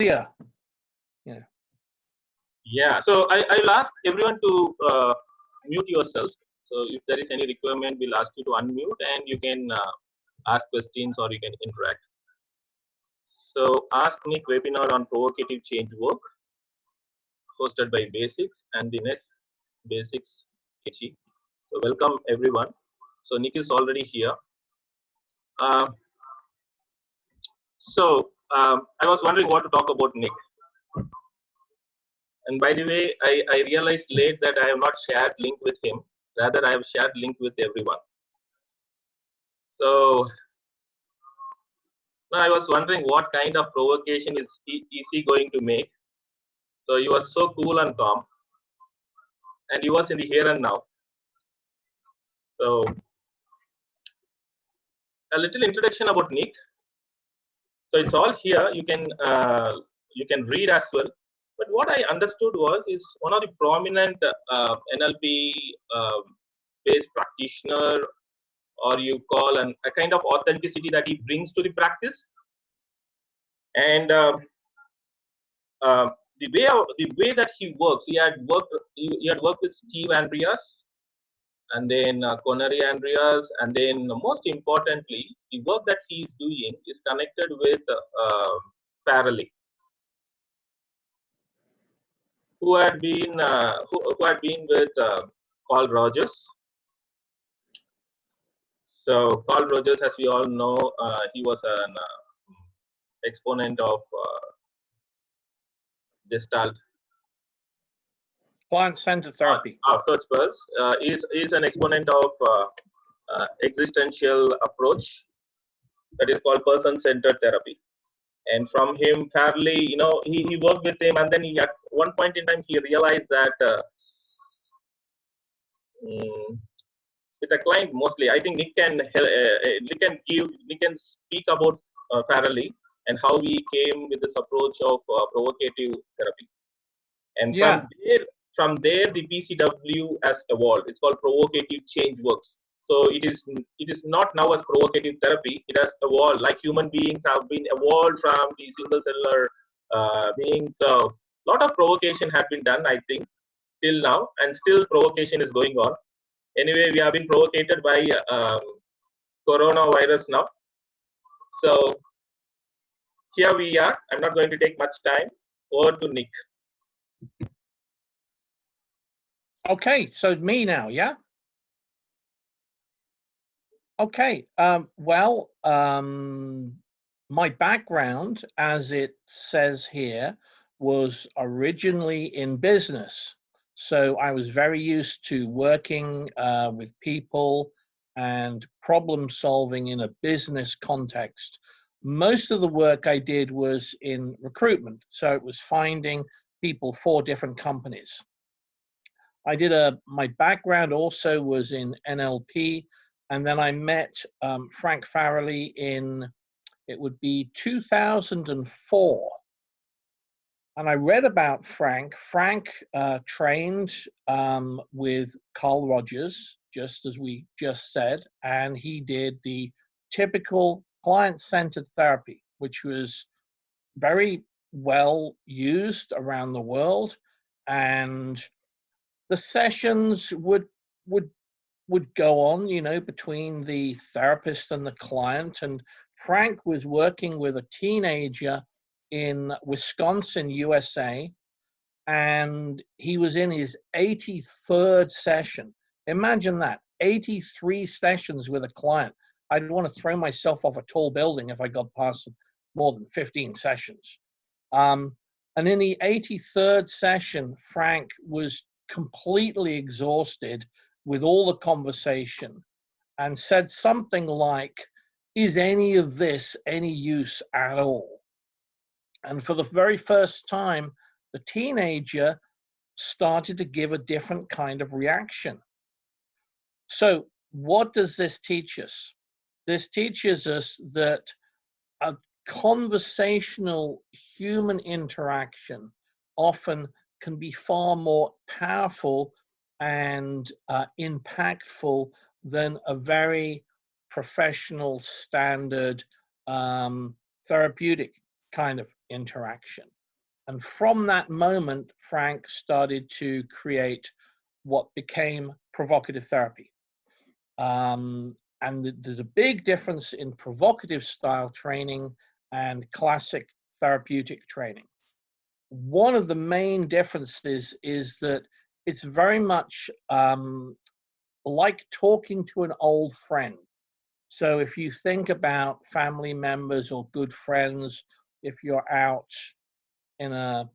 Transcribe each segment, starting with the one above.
Yeah. Yeah. Yeah. So I'll ask everyone to mute yourself. So if there is any requirement, we'll ask you to unmute and you can ask questions or you can interact. So Ask Nick webinar on provocative change work, hosted by Basics and the next Basics KG. So welcome everyone. So Nick is already here. I was wondering what to talk about Nick. And by the way, I realized late that I have not shared link with him. Rather, I have shared link with everyone. So now I was wondering what kind of provocation is he going to make. So he was so cool and calm, and he was in the here and now. So a little introduction about Nick. So it's all here. You can read as well. But what I understood was is one of the prominent NLP based practitioner, or you call a kind of authenticity that he brings to the practice. And the way that he works, he had worked with Steve Andreas, and then Connery Andreas, and then most importantly, the work that he is doing is connected with Farrelly, who had been with Carl Rogers. So Carl Rogers, as we all know, he was an exponent of Gestalt. Client-centered therapy. Of course, is an exponent of existential approach that is called person-centered therapy. And from him, Farley, he worked with him, and then at one point in time he realized that with a client mostly, I think Nick can speak about Farley and how he came with this approach of provocative therapy. And from there, the PCW has evolved. It's called Provocative Change Works. So it is not now as provocative therapy. It has evolved, like human beings have been evolved from the single cellular beings. So a lot of provocation has been done, I think, till now, and still provocation is going on. Anyway, we have been provocated by coronavirus now. So here we are. I'm not going to take much time. Over to Nick. Okay, so me now, yeah? Okay, my background, as it says here, was originally in business. So I was very used to working with people and problem solving in a business context. Most of the work I did was in recruitment. So it was finding people for different companies. I did my background also was in NLP, and then I met Frank Farrelly in, it would be 2004. And I read about Frank. Frank trained with Carl Rogers, just as we just said, and he did the typical client-centered therapy, which was very well used around the world. And the sessions would go on, between the therapist and the client. And Frank was working with a teenager in Wisconsin, USA, and he was in his 83rd session. Imagine that, 83 sessions with a client. I'd want to throw myself off a tall building if I got past more than 15 sessions. And in the 83rd session, Frank was completely exhausted with all the conversation and said something like, is any of this any use at all? And for the very first time, the teenager started to give a different kind of reaction. So what does this teach us? This teaches us that a conversational human interaction often can be far more powerful and impactful than a very professional, standard, therapeutic kind of interaction. And from that moment, Frank started to create what became provocative therapy. And there's a big difference in provocative style training and classic therapeutic training. One of the main differences is that it's very much like talking to an old friend. So if you think about family members or good friends, if you're out in a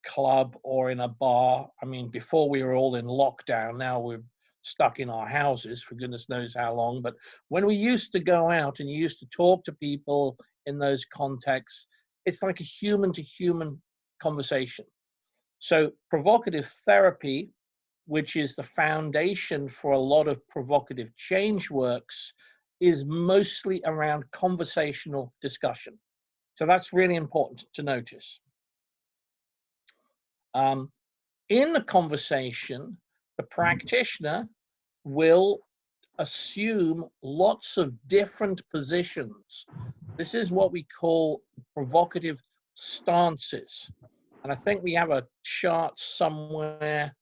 club or in a bar, I mean, before we were all in lockdown, now we're stuck in our houses for goodness knows how long. But when we used to go out and you used to talk to people in those contexts, it's like a human to human conversation. So provocative therapy, which is the foundation for a lot of provocative change works, is mostly around conversational discussion. So that's really important to notice. In the conversation, the practitioner will assume lots of different positions. This is what we call provocative stances. And I think we have a chart somewhere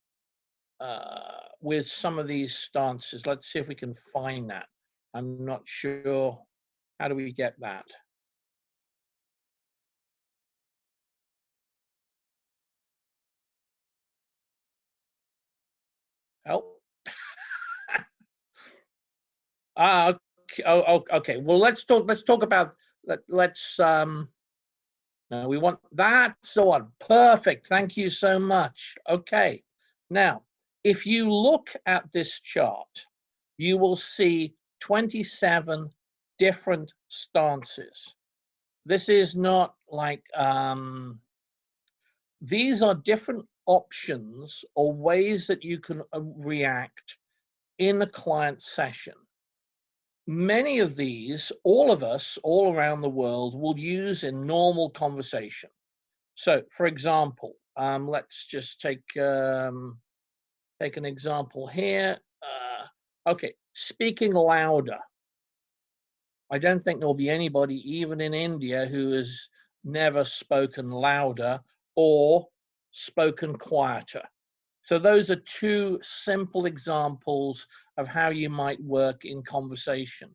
with some of these stances. Let's see if we can find that. I'm not sure. How do we get that? Help. Okay. Oh, okay. Well, let's talk about let's we want that's the one. Perfect. Thank you so much. Okay. Now, if you look at this chart, you will see 27 different stances. This is not like these are different options or ways that you can react in a client session. Many of these, all of us, all around the world, will use in normal conversation. So, for example, let's just take an example here. Okay, speaking louder. I don't think there'll be anybody, even in India, who has never spoken louder or spoken quieter. So those are two simple examples of how you might work in conversation.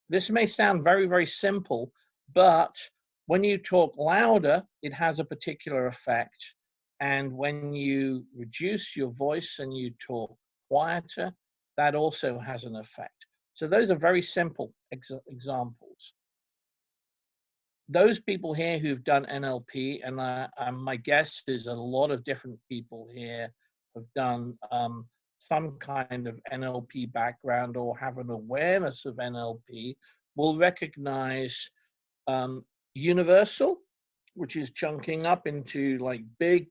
This may sound very, very simple, but when you talk louder, it has a particular effect. And when you reduce your voice and you talk quieter, that also has an effect. So those are very simple examples. Those people here who've done NLP, and my guess is a lot of different people here have done some kind of NLP background or have an awareness of NLP, will recognize universal, which is chunking up into like big,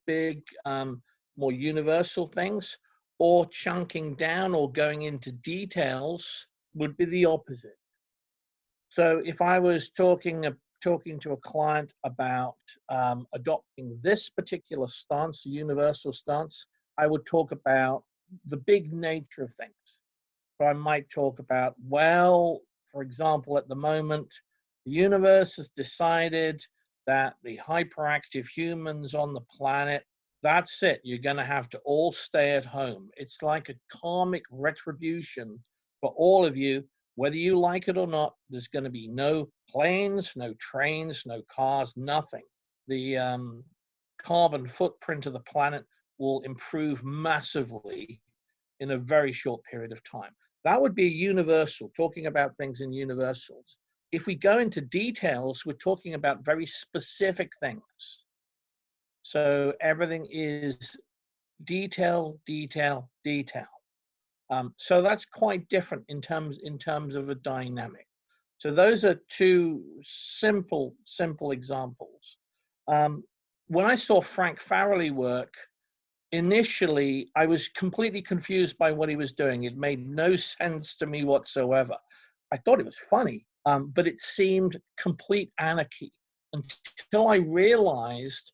more universal things, or chunking down or going into details would be the opposite. So if I was talking to a client about adopting this particular stance, the universal stance, I would talk about the big nature of things. So I might talk about, well, for example, at the moment, the universe has decided that the hyperactive humans on the planet, that's it. You're going to have to all stay at home. It's like a karmic retribution for all of you. Whether you like it or not, there's going to be no planes, no trains, no cars, nothing. The carbon footprint of the planet will improve massively in a very short period of time. That would be universal, talking about things in universals. If we go into details, we're talking about very specific things. So everything is detail, detail, detail. So that's quite different in terms of a dynamic. So those are two simple examples. When I saw Frank Farrelly work, initially I was completely confused by what he was doing. It made no sense to me whatsoever. I thought it was funny, but it seemed complete anarchy until I realized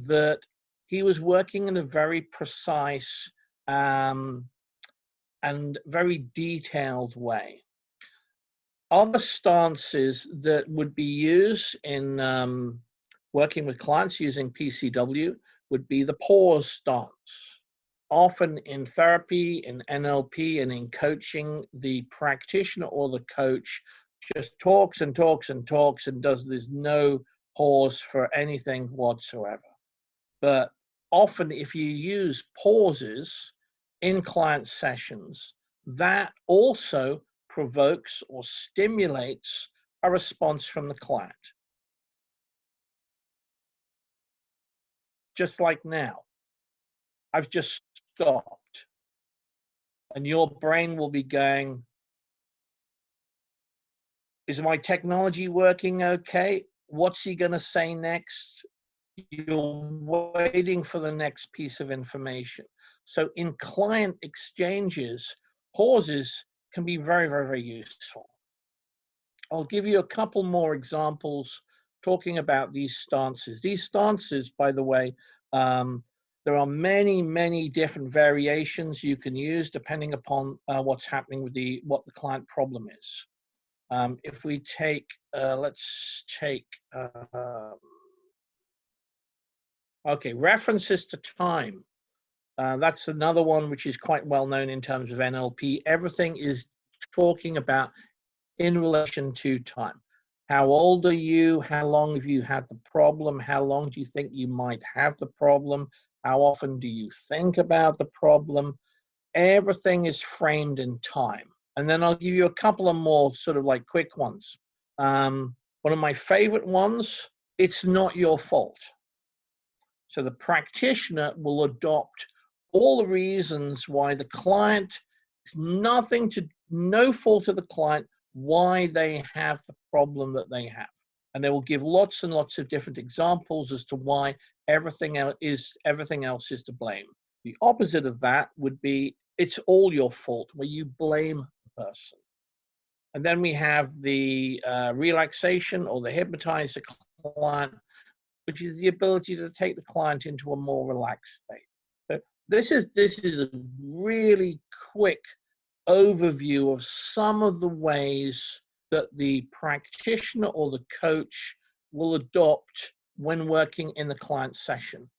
that he was working in a very precise and very detailed way. Other stances that would be used in working with clients using PCW would be the pause stance. Often in therapy, in NLP, and in coaching, the practitioner or the coach just talks and talks and talks and there's no pause for anything whatsoever. But often if you use pauses in client sessions, that also provokes or stimulates a response from the client. Just like now, I've just stopped and your brain will be going, is my technology working okay? What's he going to say next? You're waiting for the next piece of information. So in client exchanges, pauses can be very, very, very useful. I'll give you a couple more examples talking about these stances. These stances, by the way, there are many, many different variations you can use depending upon what's happening with what the client problem is. If we take, let's take, okay, references to time. That's another one which is quite well known in terms of NLP. Everything is talking about in relation to time. How old are you? How long have you had the problem? How long do you think you might have the problem? How often do you think about the problem? Everything is framed in time. And then I'll give you a couple of more sort of like quick ones. One of my favorite ones, it's not your fault. So the practitioner will adopt all the reasons why the client is no fault of the client, why they have the problem that they have. And they will give lots and lots of different examples as to why everything else is to blame. The opposite of that would be, it's all your fault, where you blame the person. And then we have the relaxation or the hypnotize the client, which is the ability to take the client into a more relaxed state. So this is a really quick overview of some of the ways that the practitioner or the coach will adopt when working in the client session.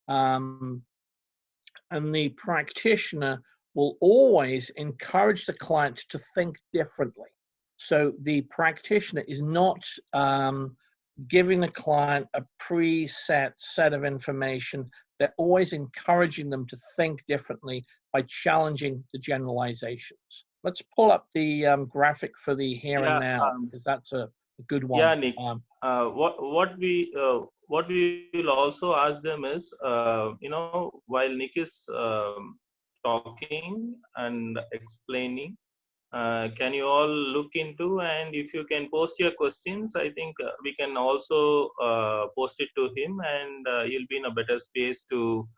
And the practitioner will always encourage the client to think differently. So the practitioner is not giving the client a preset set of information. They're always encouraging them to think differently by challenging the generalizations. Let's pull up the graphic for the here and now, because that's a good one. Yeah, Nick. What we will also ask them is, while Nick is talking and explaining, can you all look into, and if you can post your questions, I think we can also post it to him, and you'll be in a better space to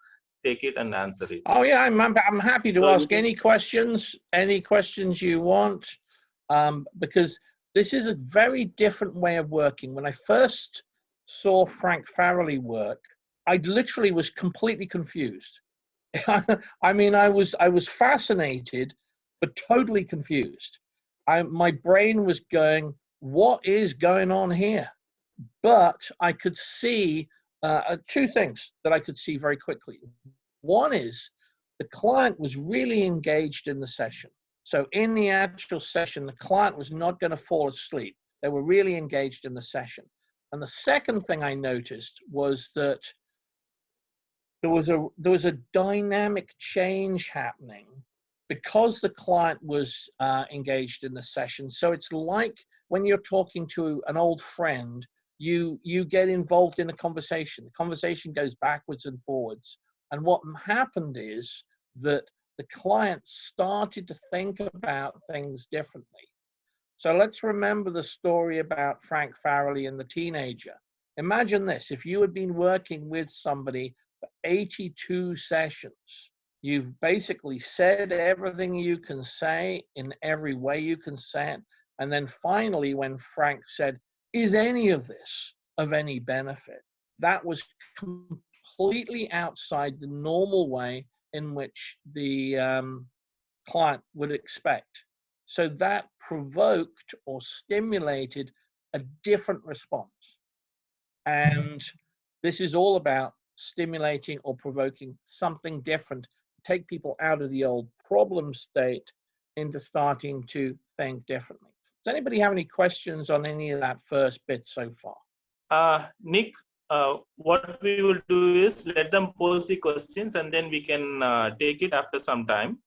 take it and answer it. Oh yeah, I'm happy to ask any questions you want, because this is a very different way of working. When I first saw Frank Farrelly work, I literally was completely confused. I mean, I was fascinated, but totally confused. My brain was going, what is going on here? But I could see two things that I could see very quickly. One is the client was really engaged in the session. So in the actual session, the client was not going to fall asleep. They were really engaged in the session. And the second thing I noticed was that there was a dynamic change happening because the client was engaged in the session. So it's like when you're talking to an old friend, you get involved in a conversation. The conversation goes backwards and forwards. And what happened is that the client started to think about things differently. So let's remember the story about Frank Farrelly and the teenager. Imagine this: if you had been working with somebody for 82 sessions, you've basically said everything you can say in every way you can say it. And then finally, when Frank said, is any of this of any benefit? That was completely outside the normal way in which the client would expect. So that provoked or stimulated a different response. And this is all about stimulating or provoking something different, take people out of the old problem state into starting to think differently. Does anybody have any questions on any of that first bit so far? Nick, what we will do is let them pose the questions and then we can take it after some time.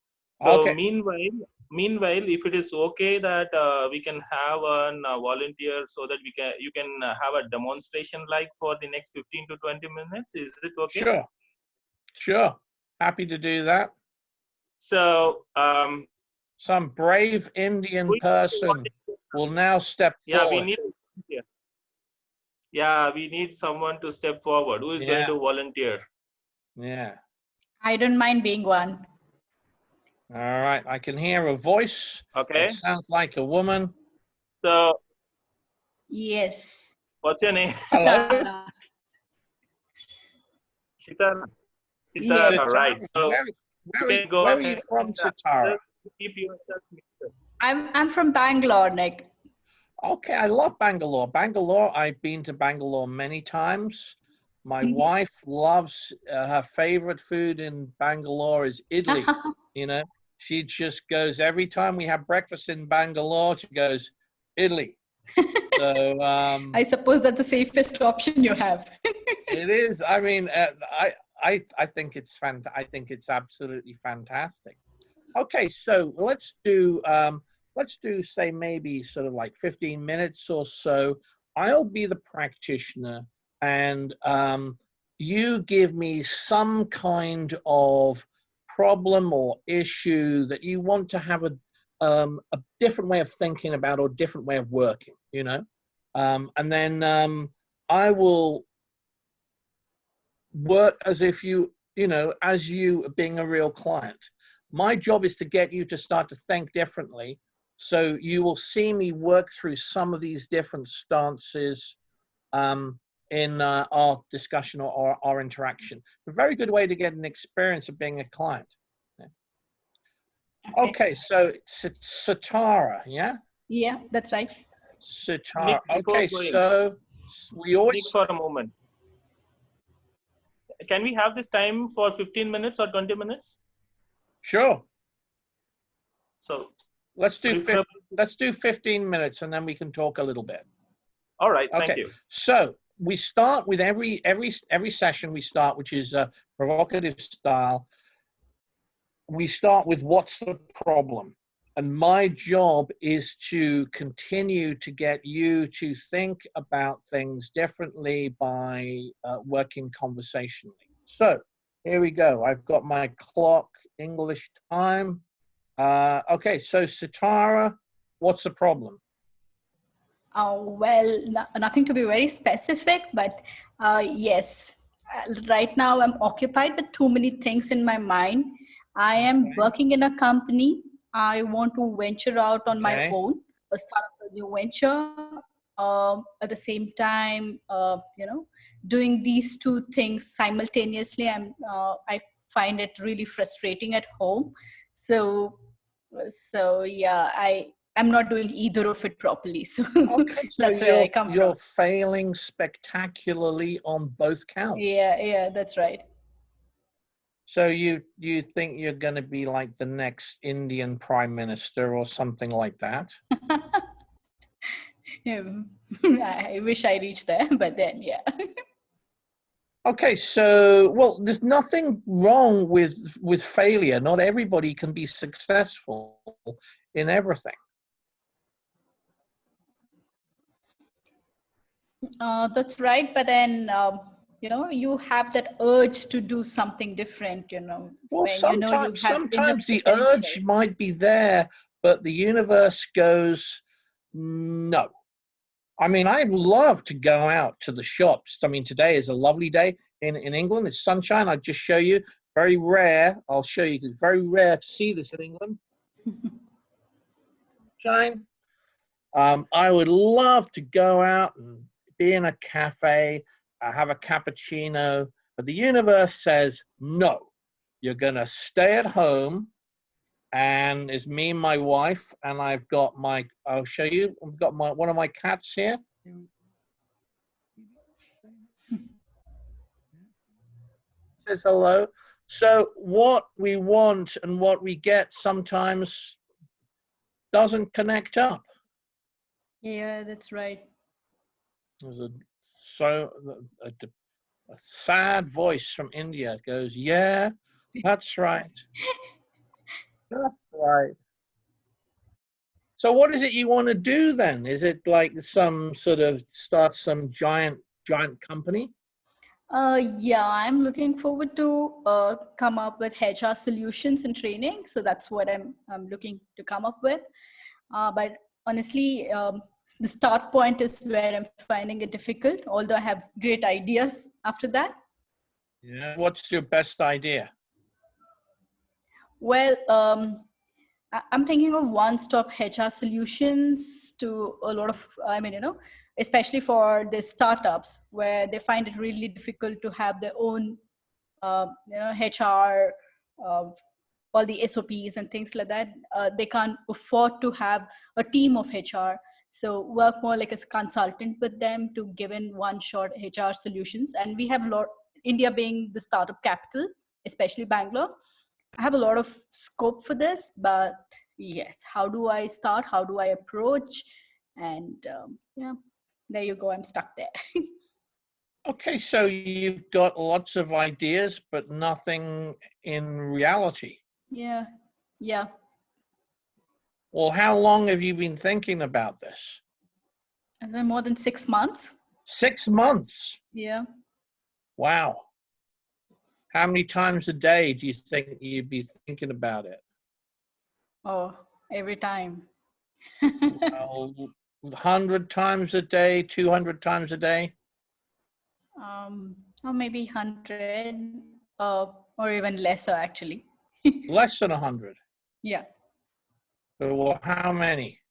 So Okay. meanwhile, if it is okay that we can have a volunteer so that you can have a demonstration like for the next 15 to 20 minutes. Is it okay? Sure. Happy to do that. So some brave Indian person will now step forward. We need someone to step forward. Who is going to volunteer? Yeah. I don't mind being one. All right. I can hear a voice. Okay. It sounds like a woman. So. Yes. What's your name? Hello. Sitara. Yes. Right. So where are you from, Sitara? Keep yourself muted. I'm from Bangalore, Nick. Okay, I love Bangalore. Bangalore, I've been to Bangalore many times. My wife loves, her favorite food in Bangalore is idli. You know, she just goes, every time we have breakfast in Bangalore, she goes, idli. So I suppose that's the safest option you have. It is. I mean, I think it's I think it's absolutely fantastic. Okay, so let's do say maybe sort of like 15 minutes or so. I'll be the practitioner, and you give me some kind of problem or issue that you want to have a different way of thinking about or different way of working, you know, and then I will work as if you know, as you being a real client. My job is to get you to start to think differently. So you will see me work through some of these different stances in our discussion or our interaction. A very good way to get an experience of being a client. Okay, so Sitara, yeah? Yeah, that's right. Sitara. Okay, so we always... Nick, for a moment. Can we have this time for 15 minutes or 20 minutes? Sure. So let's do 15 minutes and then we can talk a little bit. All right, okay. Thank you. So we start with every session we start, which is a provocative style. We start with what's the problem? And my job is to continue to get you to think about things differently by working conversationally. So here we go. I've got my clock, English time. Okay, so Sitara, what's the problem? Well, nothing to be very specific, but yes, right now I'm occupied with too many things in my mind. I am working in a company. I want to venture out on my own, start a new venture. At the same time, you know, doing these two things simultaneously, I find it really frustrating at home. So yeah, I'm not doing either of it properly. So, okay, so that's where I come from. You're failing spectacularly on both counts. Yeah, that's right. So you think you're going to be like the next Indian Prime Minister or something like that? I wish I reached there, but then, yeah. Okay, so, well, there's nothing wrong with failure. Not everybody can be successful in everything. That's right, but then, you know, you have that urge to do something different, you know. Well, when you know you have sometimes the urge might be there, but the universe goes, no. I mean, I'd love to go out to the shops. I mean, today is a lovely day in England. It's sunshine. I'll just show you. Very rare. I'll show you. It's very rare to see this in England. Sunshine. I would love to go out and be in a cafe, have a cappuccino, but the universe says, no, you're going to stay at home. And it's me and my wife, and I've got I'll show you, I've got one of my cats here. says hello. So what we want and what we get sometimes doesn't connect up. Yeah, that's right. There's a sad voice from India goes, yeah, that's right. That's right. So what is it you want to do then? Is it like some sort of start some giant company? Yeah, I'm looking forward to come up with HR solutions and training. So that's what I'm looking to come up with. But honestly, the start point is where I'm finding it difficult, although I have great ideas after that. Yeah. What's your best idea? Well, I'm thinking of one-stop HR solutions to a lot of, I mean, especially for the startups where they find it really difficult to have their own, HR, all the SOPs and things like that. They can't afford to have a team of HR. So work more like a consultant with them to give in one-shot HR solutions. And we have a lot, India being the startup capital, especially Bangalore, I have a lot of scope for this, but yes, how do I start? How do I approach? And yeah, there you go. I'm stuck there. Okay, so you've got lots of ideas, but nothing in reality. Yeah, yeah. Well, how long have you been thinking about this? It's been more than 6 months. 6 months. Yeah. Wow. How many times a day do you think you'd be thinking about it? Oh, every time. Well, 100 times a day, 200 times a day? Or maybe 100, or even lesser, actually. Less than 100. Yeah. Well, how many?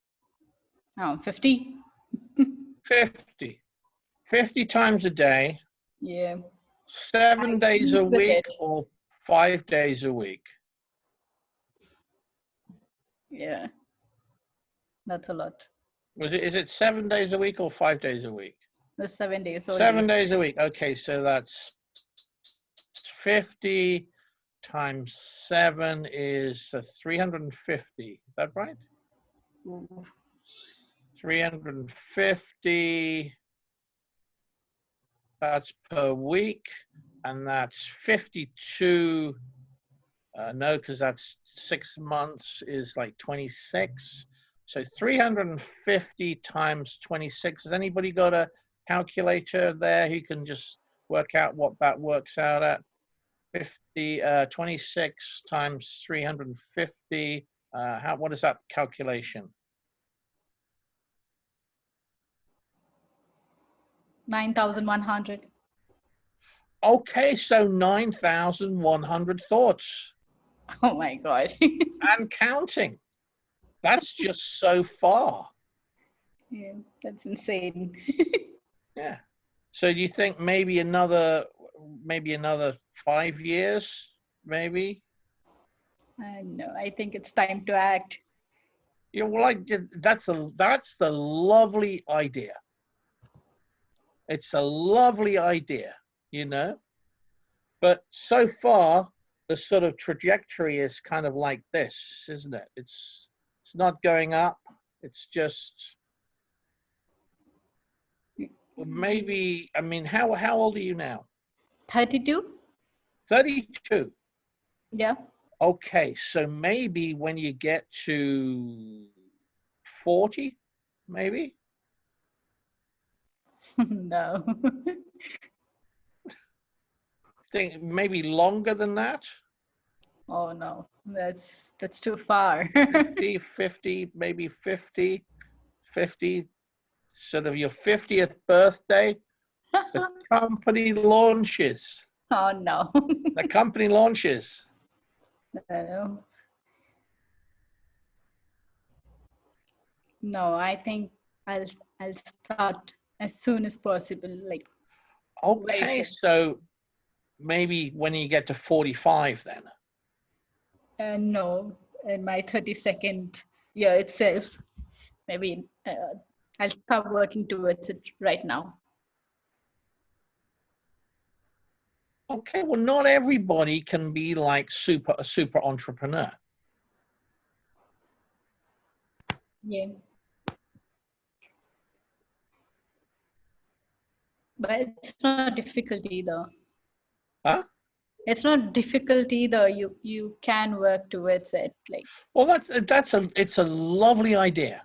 50. 50. 50 times a day, Yeah. 7 I days a sleep with week, it. or 5 days a week? Yeah. That's a lot. Is it 7 days a week or 5 days a week? The 7 days 7 always. days a week. Okay, so that's 50 times 7 is 350. Is that right? Ooh. 350, that's per week, and that's 52. No, because that's 6 months is like 26. So 350 times 26. Has anybody got a calculator there who can just work out what that works out at? 26 times 350. What is that calculation? 9,100. Okay, so 9,100 thoughts Oh my God. and counting. That's just so far. Yeah, that's insane. Yeah. So do you think maybe another 5 years, maybe? No, I think it's time to act. Yeah, well, that's the lovely idea. It's a lovely idea, you know. But so far, the sort of trajectory is kind of like this, isn't it? It's not going up. It's just maybe. I mean, how old are you now? 32? 32. Yeah. Okay, so maybe when you get to 40, maybe? No. Think maybe longer than that? Oh no, that's too far. 50, maybe 50, sort of your 50th birthday, the company launches. Oh no. The company launches. No. No, I think I'll I'll start as soon as possible, like very Okay, soon. so maybe when you get to 45 then. No, in my 32nd year itself, maybe I'll start working towards it right now. Okay, well, not everybody can be like a super entrepreneur. Yeah. But it's not difficult either. Huh? It's not difficult either. You can work towards it. Like, Well, it's a lovely idea.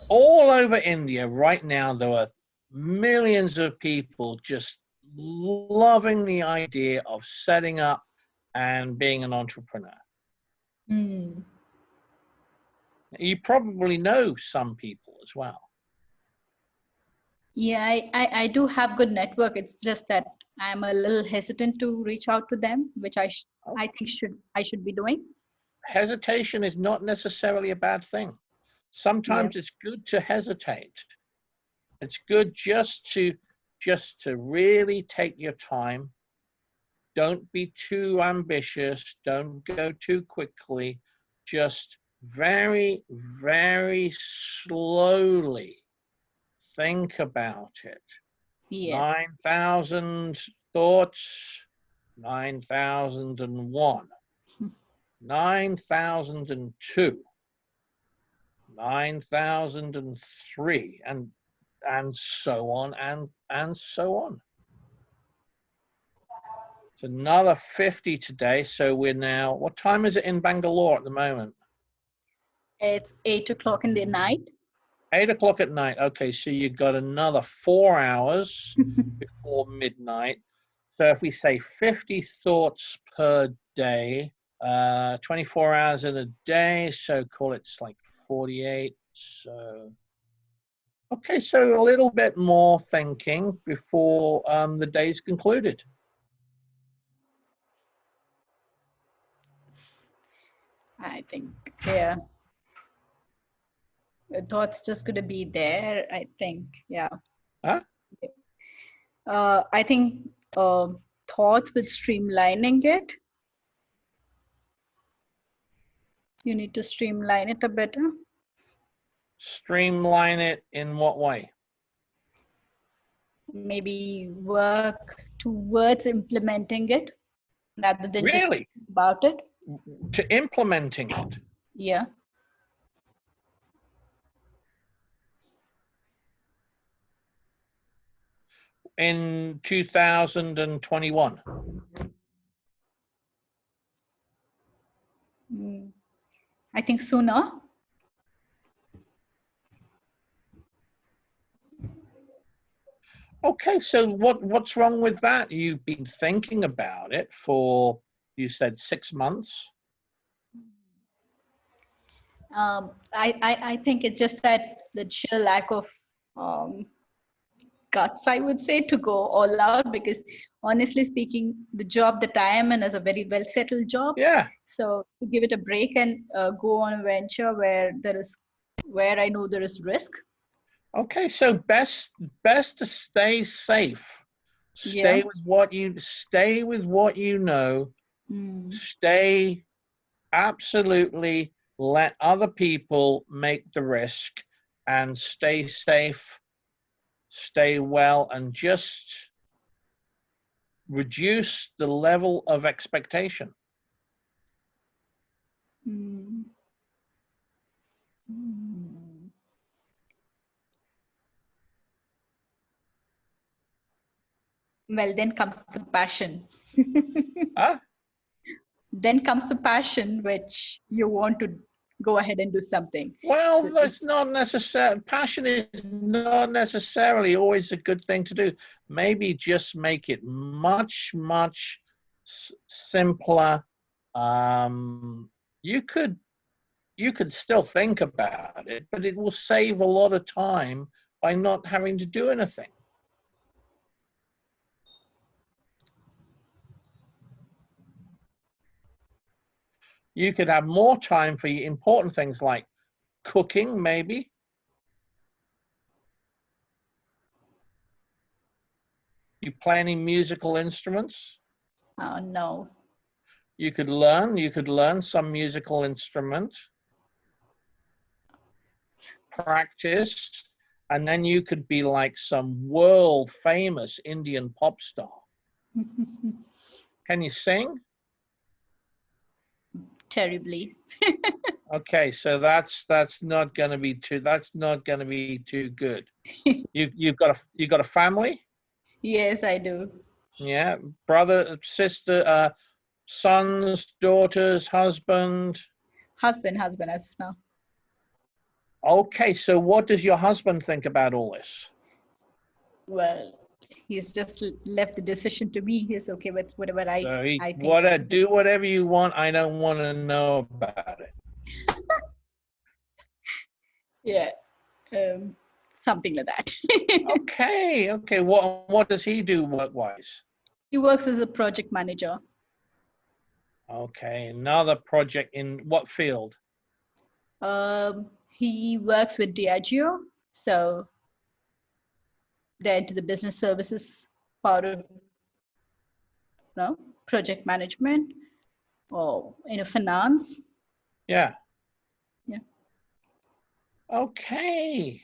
All over India right now, there are millions of people just loving the idea of setting up and being an entrepreneur. You probably know some people as well. yeah, I do have good network. It's just that I'm a little hesitant to reach out to them, which I think I should be doing. Hesitation is not necessarily a bad thing. Sometimes it's good to hesitate. It's good just to really take your time. Don't be too ambitious. Don't go too quickly. Just very, very slowly think about it. Yeah. 9,000 thoughts, 9,001, 9,002, 9,003, and so on and so on. It's another 50 today. So we're now, what time is it in Bangalore at the moment? It's 8 o'clock in the night. 8 o'clock at night. Okay, so you've got another 4 hours before midnight. So if we say 50 thoughts per day, 24 hours in a day, so call it like 48. So, okay, so a little bit more thinking before the day's concluded. I think, yeah. The thoughts just gonna be there, I think. Yeah. Huh? I think thoughts with streamlining it. You need to streamline it a bit. Streamline it in what way? Maybe work towards implementing it rather than just Really? about it. To implementing it? Yeah. In 2021? I think sooner. Okay, so what's wrong with that? You've been thinking about it for, you said 6 months. I think it's just that the sheer lack of guts, I would say, to go all out, because honestly speaking, the job that I am in is a very well settled job. Yeah. So to give it a break and go on a venture where I know there is risk. Okay, so best to stay safe. Stay with what you know. Stay absolutely, let other people make the risk, and stay safe, stay well, and just reduce the level of expectation. Well, then comes the passion. Huh? Then comes the passion, which you want to go ahead and do something. Well, So that's not necessarily, passion is not necessarily always a good thing to do. Maybe just make it much, much simpler. You could still think about it, but it will save a lot of time by not having to do anything. You could have more time for important things like cooking, maybe. You play any musical instruments? No. You could learn some musical instrument. Practice and then you could be like some world famous Indian pop star. Can you sing? Terribly. Okay, so that's not going to be too good. You've got a family? Yes, I do. Yeah, brother, sister, sons, daughters, husband. Husband as of now. Okay, so what does your husband think about all this? Well, he's just left the decision to me. He's okay with whatever So I think. do whatever you want. I don't want to know about it. Yeah, something like that. Okay, okay. What does he do work-wise? He works as a project manager. Okay, another project in what field? He works with Diageo, so they're into the business services part of project management or finance. Yeah. Yeah. Okay.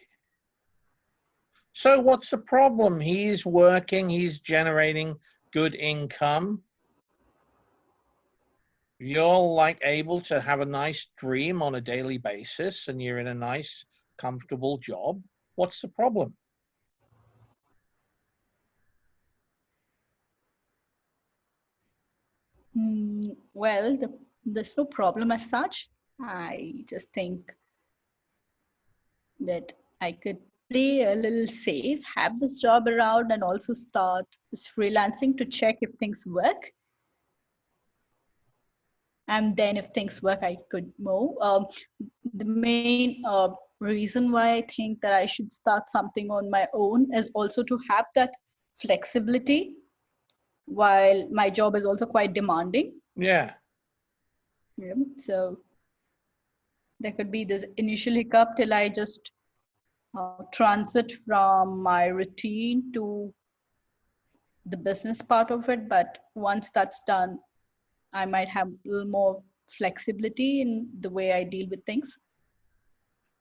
So what's the problem? He's working, he's generating good income. You're like able to have a nice dream on a daily basis and you're in a nice, comfortable job. What's the problem? Well, there's no problem as such. I just think that I could play a little safe, have this job around, and also start this freelancing to check if things work. And then if things work, I could move. The main reason why I think that I should start something on my own is also to have that flexibility while my job is also quite demanding. Yeah. Yeah. So there could be this initial hiccup till I just transit from my routine to the business part of it. But once that's done, I might have a little more flexibility in the way I deal with things.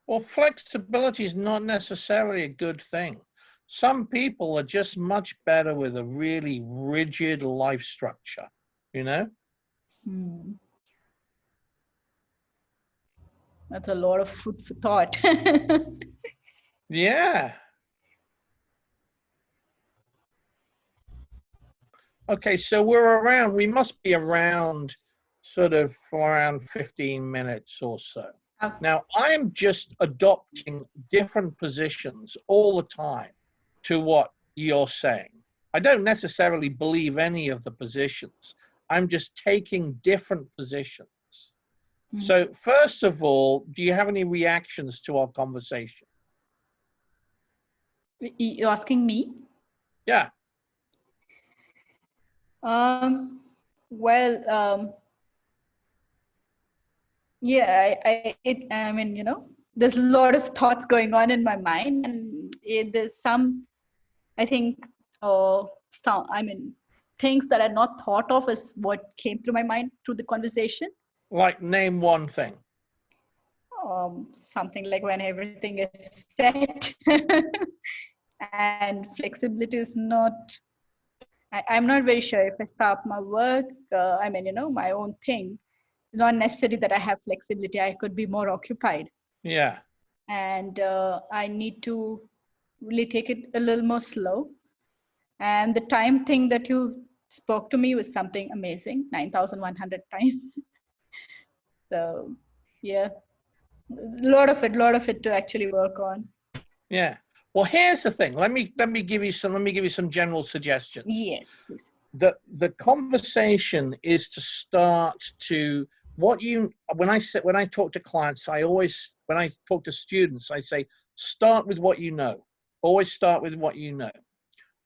Well, flexibility is not necessarily a good thing. Some people are just much better with a really rigid life structure, you know? That's a lot of food for thought. Yeah. Okay, so we must be around sort of for around 15 minutes or so. Okay. Now, I'm just adopting different positions all the time to what you're saying. I don't necessarily believe any of the positions. I'm just taking different positions. So first of all, do you have any reactions to our conversation? You're asking me? Yeah. Well, yeah, I mean, there's a lot of thoughts going on in my mind, and there's some, I think, things that are not thought of is what came through my mind through the conversation. Like name one thing. Something like when everything is set and flexibility is not, I'm not very sure if I start my work, my own thing, not necessarily that I have flexibility. I could be more occupied. Yeah. And I need to really take it a little more slow. And the time thing that you spoke to me was something amazing, 9,100 times. So yeah, a lot of it to actually work on. Yeah. Well, here's the thing. Let me give you some general suggestions. Yes, please. The conversation is to start to when I talk to clients, when I talk to students, I say, start with what you know. Always start with what you know.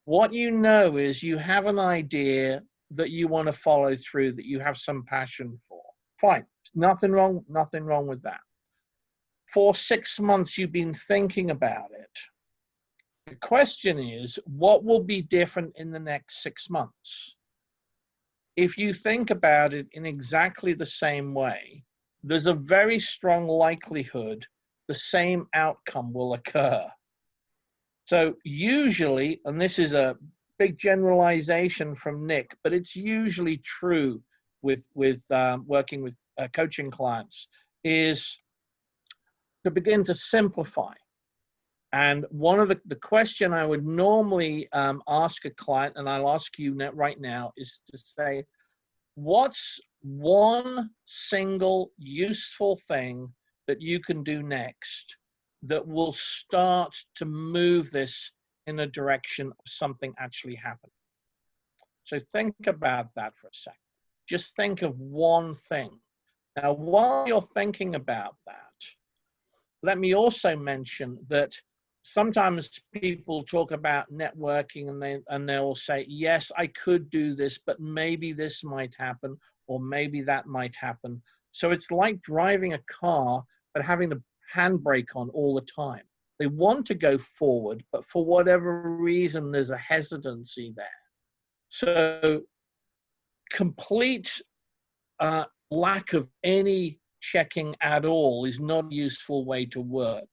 What you know is you have an idea that you want to follow through, that you have some passion for. Fine. Nothing wrong with that. For 6 months, you've been thinking about it. The question is, what will be different in the next 6 months? If you think about it in exactly the same way, there's a very strong likelihood the same outcome will occur. So usually, and this is a big generalization from Nick, but it's usually true with working with coaching clients, is to begin to simplify. And one of the question I would normally ask a client, and I'll ask you right now, is to say, what's one single useful thing that you can do next that will start to move this in a direction of something actually happening? So think about that for a second. Just think of one thing. Now, while you're thinking about that, let me also mention that sometimes people talk about networking and they'll say, yes, I could do this, but maybe this might happen, or maybe that might happen. So it's like driving a car, but having the handbrake on all the time. They want to go forward, but for whatever reason, there's a hesitancy there. So complete lack of any checking at all is not a useful way to work.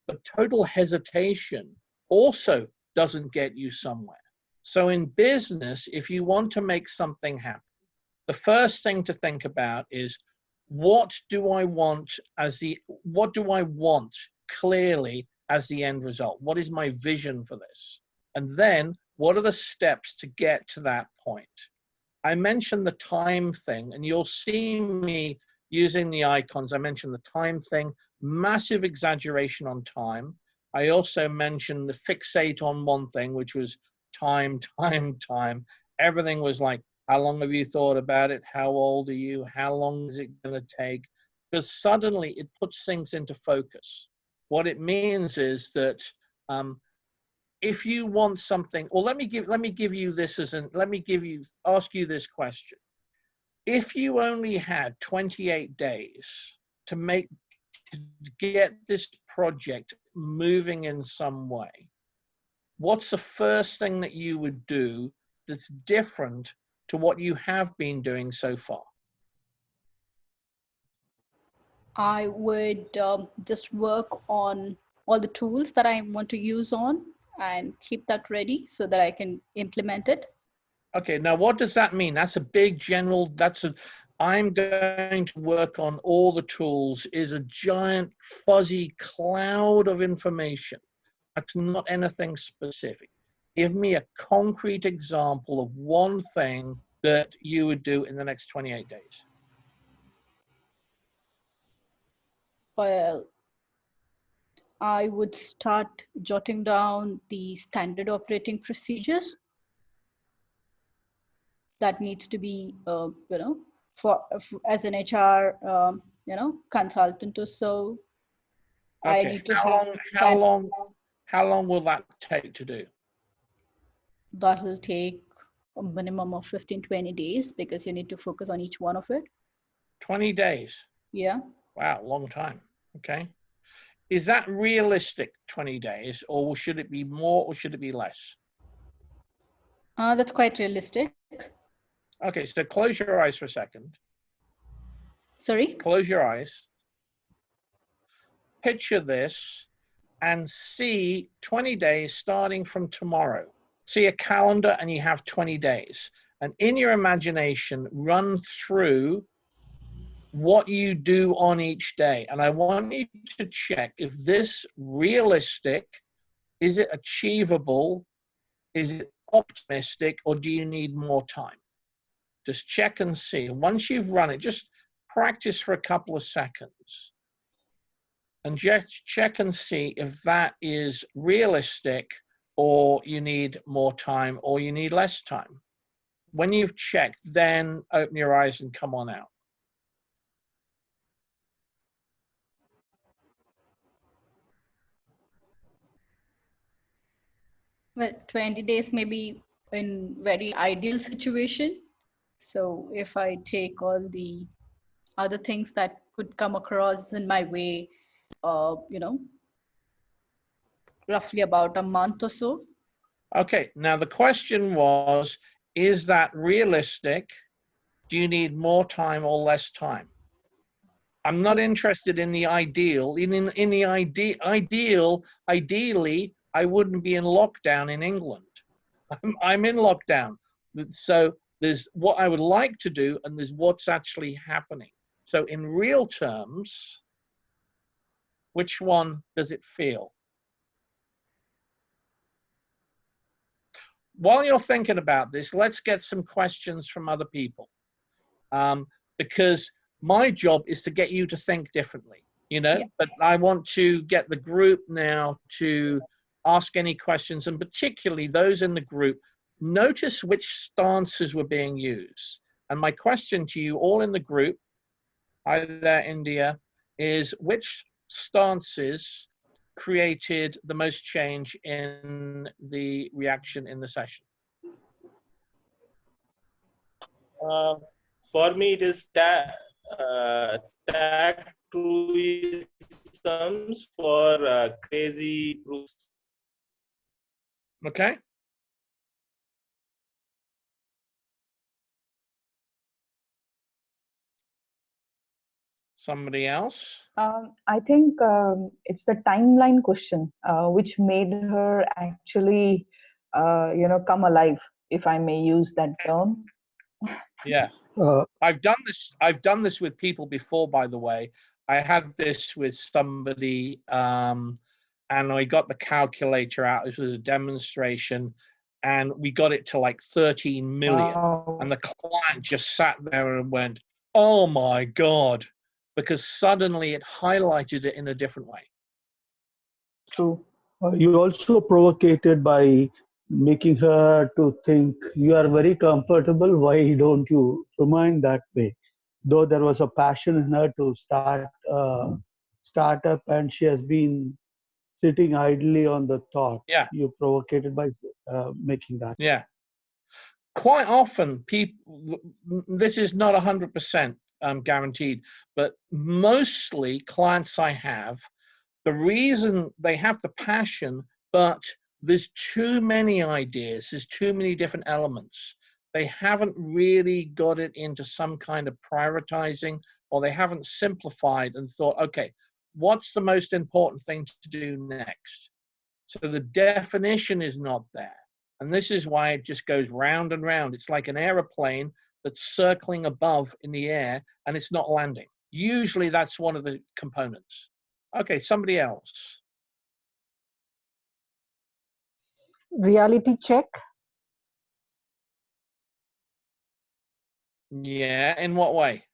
But total hesitation also doesn't get you somewhere. So in business, if you want to make something happen, the first thing to think about is, what do I want clearly as the end result? What is my vision for this? And then what are the steps to get to that point? I mentioned the time thing, and you'll see me using the icons. I mentioned the time thing, massive exaggeration on time. I also mentioned the fixate on one thing, which was time, time, time. Everything was like, how long have you thought about it? How old are you? How long is it going to take? Because suddenly it puts things into focus. What it means is that if you want something, or let me give you this as ask you this question. If you only had 28 days to get this project moving in some way, what's the first thing that you would do that's different to what you have been doing so far? I would just work on all the tools that I want to use on and keep that ready so that I can implement it. Okay, now what does that mean? That's a big general, I'm going to work on all the tools is a giant fuzzy cloud of information. That's not anything specific. Give me a concrete example of one thing that you would do in the next 28 days. Well, I would start jotting down the standard operating procedures that needs to be, as an HR, consultant or so. Okay. I need to have how long will that take to do? That'll take a minimum of 15-20 days because you need to focus on each one of it. 20 days. Yeah. Wow, long time. Okay. Is that realistic, 20 days, or should it be more or should it be less? That's quite realistic. Okay, so close your eyes for a second. Sorry? Close your eyes. Picture this and see 20 days starting from tomorrow. See a calendar and you have 20 days. And in your imagination, run through what you do on each day. And I want you to check if this realistic, is it achievable, is it optimistic, or do you need more time? Just check and see. Once you've run it, just practice for a couple of seconds and just check and see if that is realistic, or you need more time, or you need less time. When you've checked, then open your eyes and come on out. Well, 20 days may be in very ideal situation. So if I take all the other things that could come across in my way, roughly about a month or so. Okay, now the question was, is that realistic? Do you need more time or less time? I'm not interested in the ideal. In the ideally, I wouldn't be in lockdown in England. I'm in lockdown. So there's what I would like to do, and there's what's actually happening. So in real terms, which one does it feel? While you're thinking about this, let's get some questions from other people. Because my job is to get you to think differently, you know, Yeah. but I want to get the group now to ask any questions, and particularly those in the group, notice which stances were being used. And my question to you all in the group, hi there, India, is which stances created the most change in the reaction in the session? For me, it is stack truisms for crazy proofs. Okay. Somebody else? I think it's the timeline question, which made her actually, come alive, if I may use that term. Yeah. I've done this with people before, by the way. I had this with somebody, and I got the calculator out. This was a demonstration, and we got it to like 13 million. Wow. And the client just sat there and went, "Oh my God," because suddenly it highlighted it in a different way. True. You also provocated by making her to think you are very comfortable. Why don't you remind that way? Though there was a passion in her to start a startup, and she has been sitting idly on the thought. Yeah. You provocated by making that. Yeah. Quite often, people, this is not 100% guaranteed, but mostly clients I have, the reason they have the passion, but there's too many ideas, there's too many different elements. They haven't really got it into some kind of prioritizing, or they haven't simplified and thought, okay, what's the most important thing to do next? So the definition is not there. And this is why it just goes round and round. It's like an aeroplane that's circling above in the air and it's not landing. Usually that's one of the components. Okay, somebody else. Reality check. Yeah, in what way?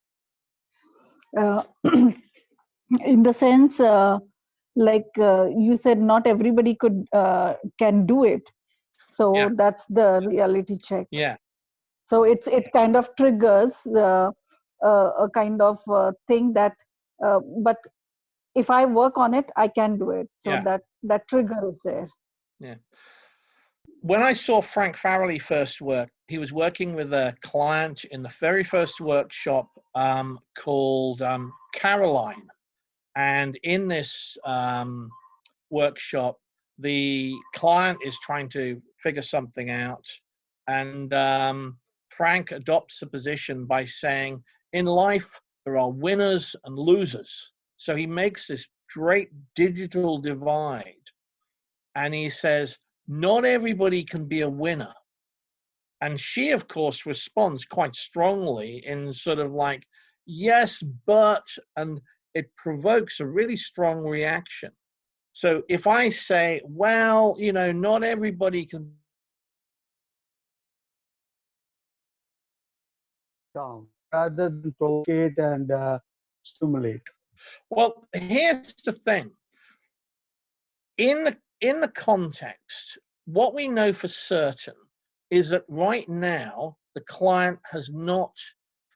In the sense, you said, not everybody can do it. So Yeah. that's the reality check. Yeah. So it kind of triggers a kind of thing that, but if I work on it, I can do it. So Yeah. that trigger is there. Yeah. When I saw Frank Farrelly first work, he was working with a client in the very first workshop called Caroline. And in this workshop, the client is trying to figure something out. And Frank adopts a position by saying, in life, there are winners and losers. So he makes this great digital divide. And he says, not everybody can be a winner. And she, of course, responds quite strongly in sort of like, yes, but, and it provokes a really strong reaction. So if I say, well, you know, not everybody can. Down rather than provocate and stimulate. Well, here's the thing. In the context, what we know for certain is that right now, the client has not,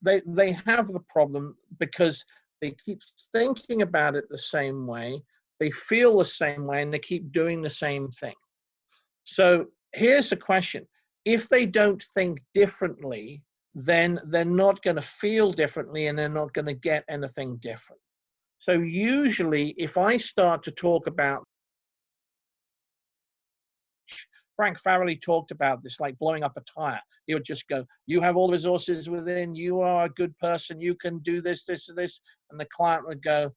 they have the problem because they keep thinking about it the same way, they feel the same way, and they keep doing the same thing. So here's the question. If they don't think differently, then they're not going to feel differently and they're not going to get anything different. So usually, if I start to talk about, Frank Farrelly talked about this, like blowing up a tire. He would just go, you have all the resources within, you are a good person, you can do this, this, and this. And the client would go,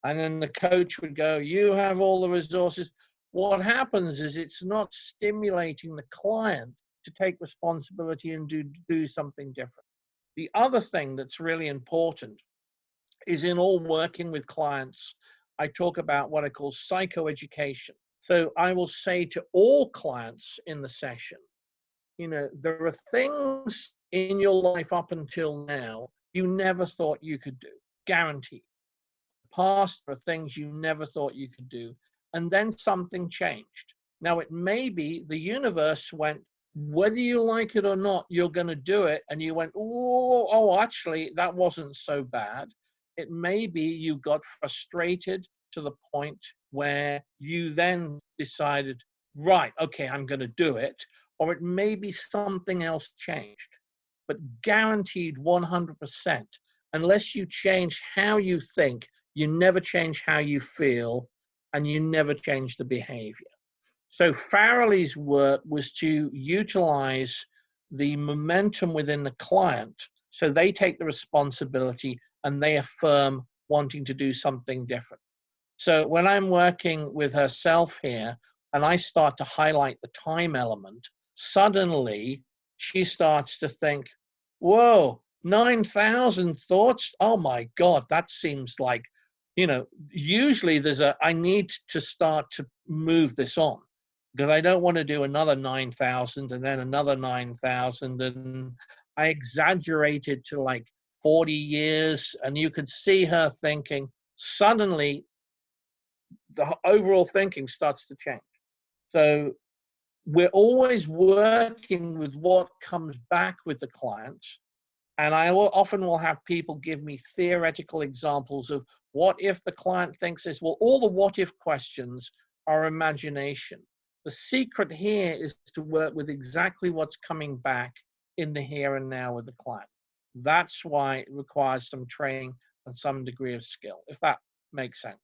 and then the coach would go, you have all the resources. what happens is it's not stimulating the client to take responsibility and do something different. The other thing that's really important is in all working with clients, I talk about what I call psychoeducation. So I will say to all clients in the session, you know, there are things in your life up until now you never thought you could do, guaranteed. Past are things you never thought you could do, and then something changed. Now, it may be the universe went, whether you like it or not, you're going to do it, and you went, oh, actually, that wasn't so bad. It may be you got frustrated to the point where you then decided, right, okay, I'm going to do it, or it may be something else changed. But guaranteed 100%, unless you change how you think, you never change how you feel, and you never change the behavior. So Farrelly's work was to utilize the momentum within the client so they take the responsibility and they affirm wanting to do something different. So when I'm working with herself here and I start to highlight the time element, suddenly she starts to think, whoa, 9,000 thoughts? Oh my God, that seems like, you know, usually there's I need to start to move this on because I don't want to do another 9,000 and then another 9,000. And I exaggerated to like 40 years, and you could see her thinking, suddenly the overall thinking starts to change. So we're always working with what comes back with the client. And I often will have people give me theoretical examples of what if the client thinks this. Well, all the what if questions are imagination. The secret here is to work with exactly what's coming back in the here and now with the client. That's why it requires some training and some degree of skill, if that makes sense.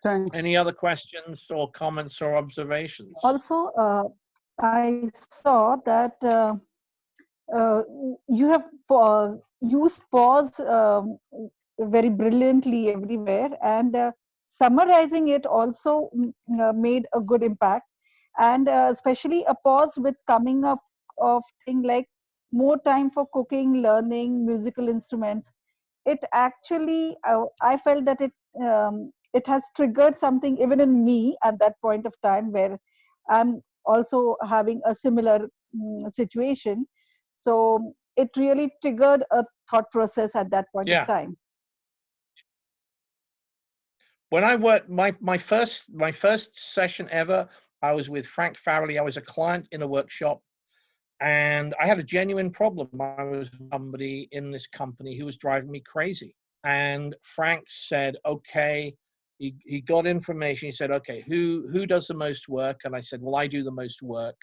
Thanks. Any other questions or comments or observations? Also, I saw that you have used pause very brilliantly everywhere, and summarizing it also made a good impact. And especially a pause with coming up of thing like more time for cooking, learning musical instruments. It actually, I felt that it has triggered something even in me at that point of time where I'm also having a similar situation. So it really triggered a thought process at that point of time. When I worked my first session ever, I was with Frank Farrelly. I was a client in a workshop, and I had a genuine problem. I was somebody in this company who was driving me crazy. And Frank said, okay, he got information. He said, okay, who does the most work? And I said, well, I do the most work.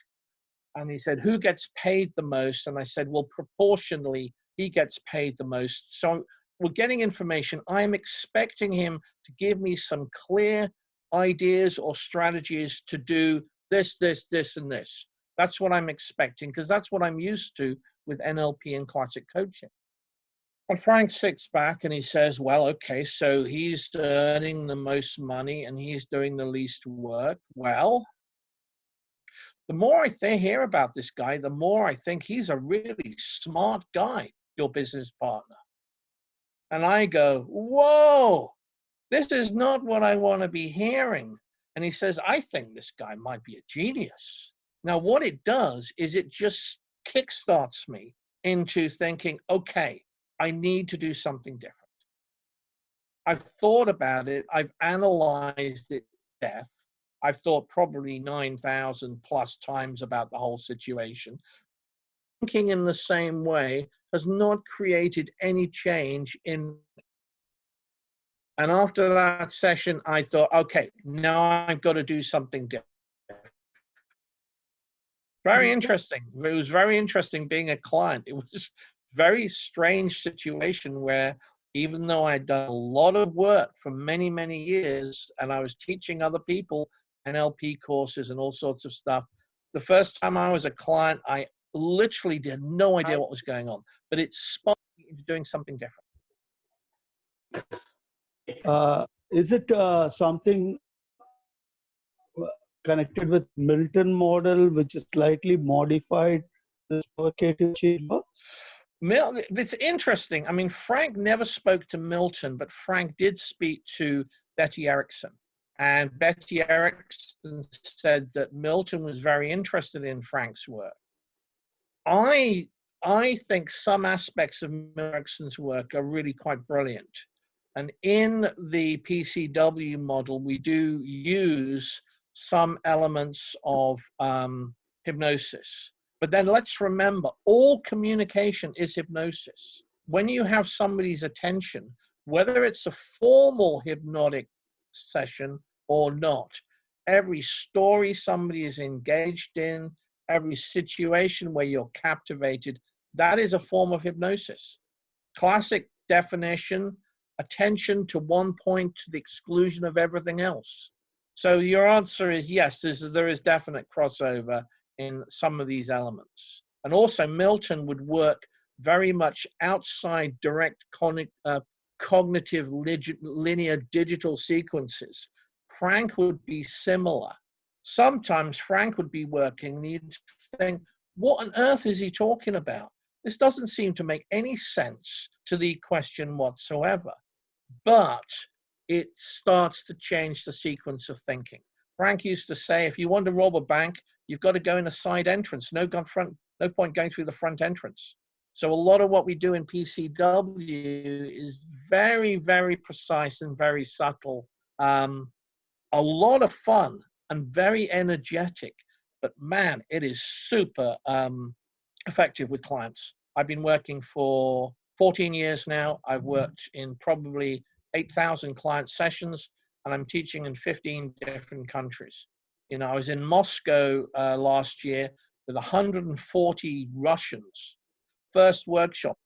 And he said, who gets paid the most? And I said, well, proportionally, he gets paid the most. So we're getting information. I'm expecting him to give me some clear ideas or strategies to do this, this, this, and this. That's what I'm expecting, because that's what I'm used to with NLP and classic coaching. And Frank sits back and he says, well, okay, so he's earning the most money and he's doing the least work. Well, the more I hear about this guy, the more I think he's a really smart guy, your business partner. And I go, whoa, this is not what I want to be hearing. And he says, I think this guy might be a genius. Now, what it does is it just kickstarts me into thinking, okay, I need to do something different. I've thought about it. I've analyzed it to death. I've thought probably 9,000 plus times about the whole situation. Thinking in the same way has not created any change in. And after that session, I thought, okay, now I've got to do something different. Very interesting. It was very interesting being a client. It was a very strange situation where even though I'd done a lot of work for many, many years, and I was teaching other people NLP courses and all sorts of stuff, the first time I was a client, I literally had no idea what was going on, but it sparked me into doing something different. Is it something connected with Milton model, which is slightly modified, this provocative change works? It's interesting. I mean, Frank never spoke to Milton, but Frank did speak to Betty Erickson. And Betty Erickson said that Milton was very interested in Frank's work. I think some aspects of Milton Erickson's work are really quite brilliant. And in the PCW model, we do use some elements of hypnosis. But then let's remember, all communication is hypnosis. When you have somebody's attention, whether it's a formal hypnotic session or not, every story somebody is engaged in, every situation where you're captivated, that is a form of hypnosis. Classic definition, attention to one point to the exclusion of everything else. So your answer is yes, there is definite crossover in some of these elements. And also Milton would work very much outside direct cognitive linear digital sequences. Frank would be similar. Sometimes Frank would be working and you'd think, what on earth is he talking about? This doesn't seem to make any sense to the question whatsoever. But it starts to change the sequence of thinking. Frank used to say, if you want to rob a bank, you've got to go in a side entrance. No point going through the front entrance. So a lot of what we do in PCW is very, very precise and very subtle. A lot of fun and very energetic. But man, it is super effective with clients. I've been working for 14 years now. I've worked in probably 8,000 client sessions, and I'm teaching in 15 different countries. You know, I was in Moscow last year with 140 Russians, first workshop.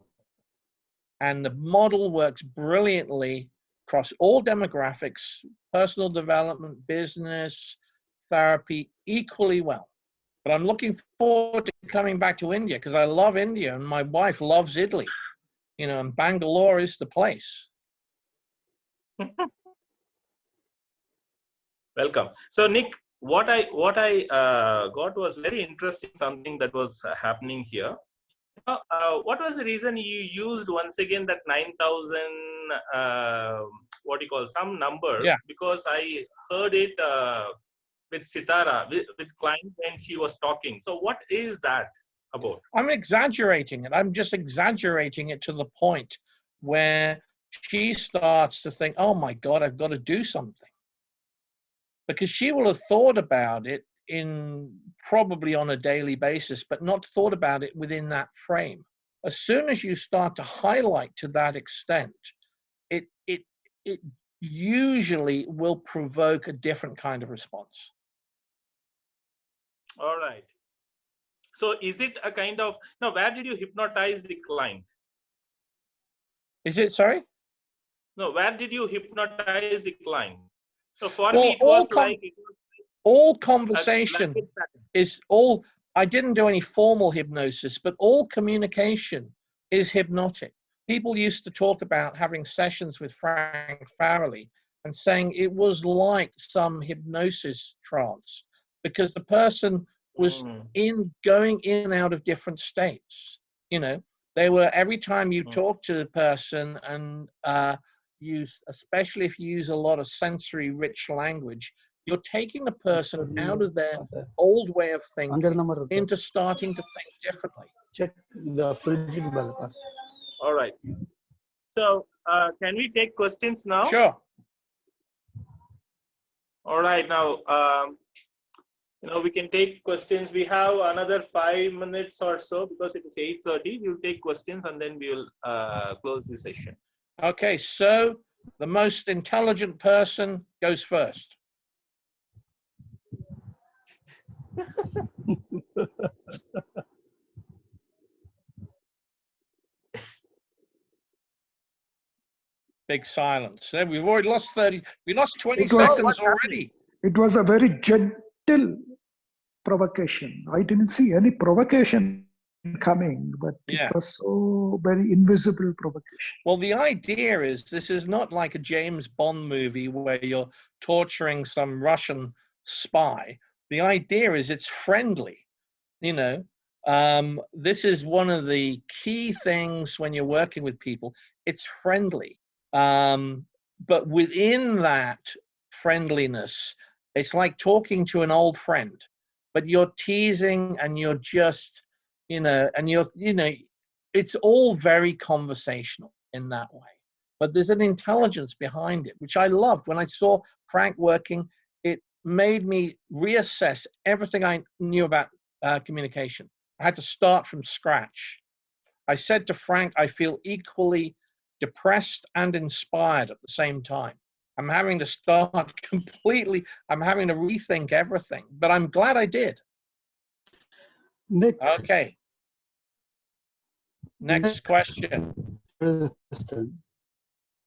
And the model works brilliantly across all demographics, personal development, business, therapy, equally well. But I'm looking forward to coming back to India because I love India and my wife loves Italy. You know, and Bangalore is the place. Welcome. So Nick, what I got was very interesting, something that was happening here. What was the reason you used once again that 9,000, what do you call, some number? Yeah. Because I heard it with Sitara, with client when she was talking. So what is that about? I'm exaggerating it. I'm just exaggerating it to the point where she starts to think, oh my God, I've got to do something. Because she will have thought about it probably on a daily basis, but not thought about it within that frame. As soon as you start to highlight to that extent, it usually will provoke a different kind of response. All right. So is it a kind of, now where did you hypnotize the client? Is it, sorry? No, where did you hypnotize the client? So for me, it was like... all conversation is all, I didn't do any formal hypnosis, but all communication is hypnotic. People used to talk about having sessions with Frank Farrelly and saying it was like some hypnosis trance because the person was going in and out of different states. You know, they were, every time you talk to the person and especially if you use a lot of sensory rich language, you're taking the person out of their old way of thinking into starting to think differently. Check the fridge. All right. So can we take questions now? Sure. All right. Now, you know, we can take questions. We have another 5 minutes or so because it is 8:30. We'll take questions and then we'll close the session. Okay. So the most intelligent person goes first. Big silence. We've already lost 30. We lost 20 seconds already. It was a very gentle provocation. I didn't see any provocation coming, but it was so very invisible provocation. Well, the idea is this is not like a James Bond movie where you're torturing some Russian spy. The idea is it's friendly. You know, this is one of the key things when you're working with people. It's friendly. But within that friendliness, it's like talking to an old friend, but you're teasing and you're just, it's all very conversational in that way. But there's an intelligence behind it, which I loved. When I saw Frank working, it made me reassess everything I knew about communication. I had to start from scratch. I said to Frank, I feel equally depressed and inspired at the same time. I'm having to start completely, I'm having to rethink everything, but I'm glad I did. Nick. Okay. Next question.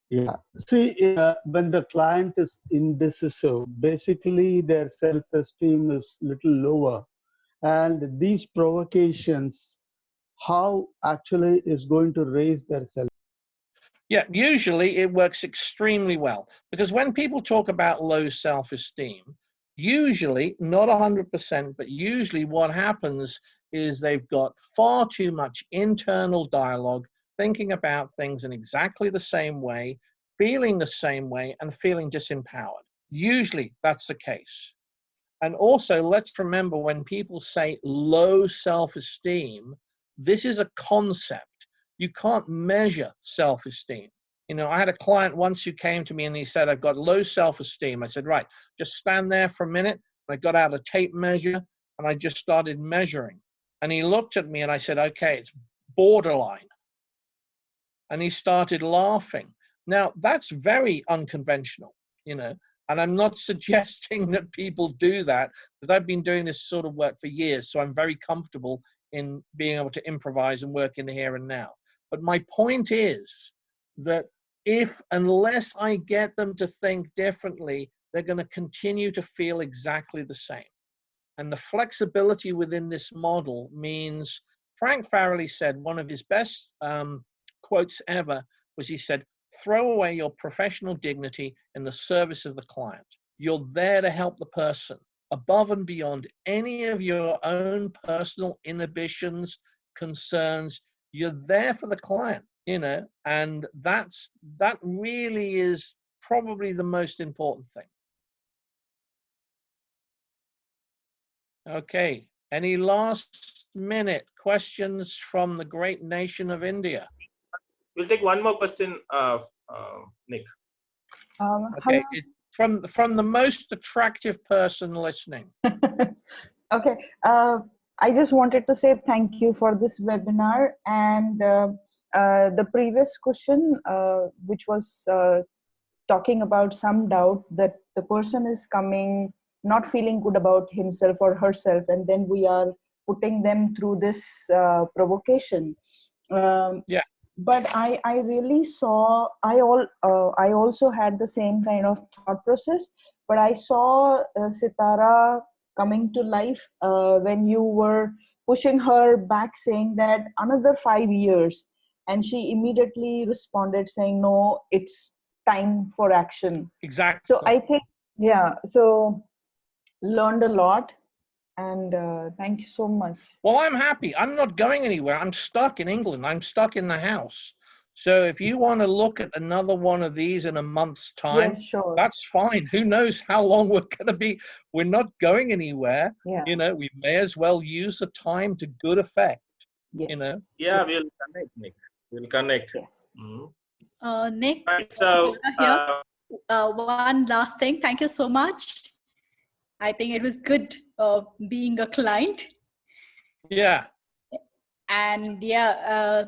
Yeah. See, when the client is indecisive, basically their self-esteem is little lower. And these provocations, how actually is going to raise their self? Yeah, usually it works extremely well, because when people talk about low self-esteem, usually, not 100%, but usually what happens is they've got far too much internal dialogue, thinking about things in exactly the same way, feeling the same way, and feeling disempowered. Usually that's the case. And also, let's remember, when people say low self-esteem, this is a concept. You can't measure self-esteem. You know, I had a client once who came to me and he said, I've got low self-esteem. I said, right, just stand there for a minute. I got out a tape measure and I just started measuring. And he looked at me and I said, okay, it's borderline. And he started laughing. Now, that's very unconventional, you know, and I'm not suggesting that people do that, because I've been doing this sort of work for years, so I'm very comfortable in being able to improvise and work in the here and now. But my point is that unless I get them to think differently, they're going to continue to feel exactly the same. And the flexibility within this model means, Frank Farrelly said one of his best quotes ever was, he said, throw away your professional dignity in the service of the client. You're there to help the person above and beyond any of your own personal inhibitions, concerns. You're there for the client, you know, and that really is probably the most important thing. Okay, any last minute questions from the great nation of India? We'll take one more question, Nick. Okay, from the most attractive person listening. Okay, I just wanted to say thank you for this webinar, and the previous question, which was talking about some doubt that the person is coming not feeling good about himself or herself, and then we are putting them through this provocation. Yeah. But I really saw, I also had the same kind of thought process, but I saw Sitara coming to life when you were pushing her back, saying that another 5 years, and she immediately responded saying, no, it's time for action. Exactly. So I think, yeah, so learned a lot, and thank you so much. Well, I'm happy. I'm not going anywhere. I'm stuck in England. I'm stuck in the house. So if you want to look at another one of these in a month's time, yes, sure, that's fine. Who knows how long we're going to be? We're not going anywhere. Yeah. You know, we may as well use the time to good effect. Yes. You know. Yeah, we'll connect, Nick. We'll connect. Yes. Mm-hmm. Nick, Right, so one last thing. Thank you so much. I think it was good being a client. Yeah. And yeah,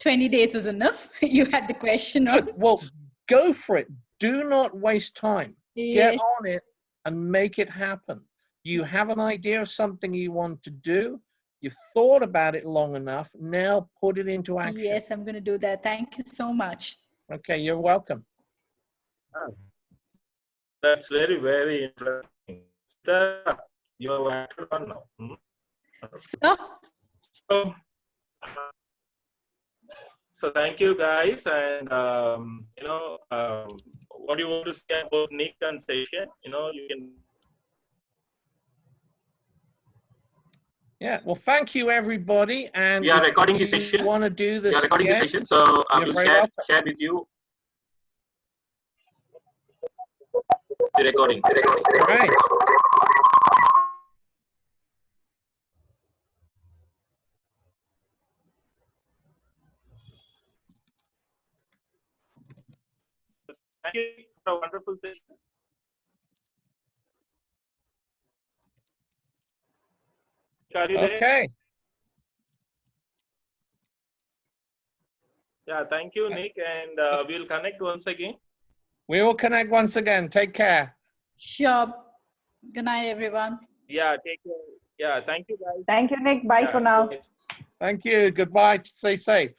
20 days is enough. You had the question on. Good. Well, go for it. Do not waste time. Yes. Get on it and make it happen. You have an idea of something you want to do. You've thought about it long enough. Now put it into action. Yes, I'm going to do that. Thank you so much. Okay, you're welcome. That's very, very interesting. You have acted on now. So thank you, guys. And, you know, what do you want to say about Nick and session? You know, you can. Yeah. Well, thank you, everybody. And we are recording the if you session. want to do this We are recording again, the session, so you're we'll very welcome. share with you the recording. Right. Thank you for a wonderful session. Are you there? Okay. Yeah, thank you, Nick, and we'll connect once again. We will connect once again. Take care. Sure. Good night, everyone. Yeah, take care. Yeah, thank you, guys. Thank you, Nick. Bye Yeah, for now. good night. Thank you. Goodbye. Stay safe.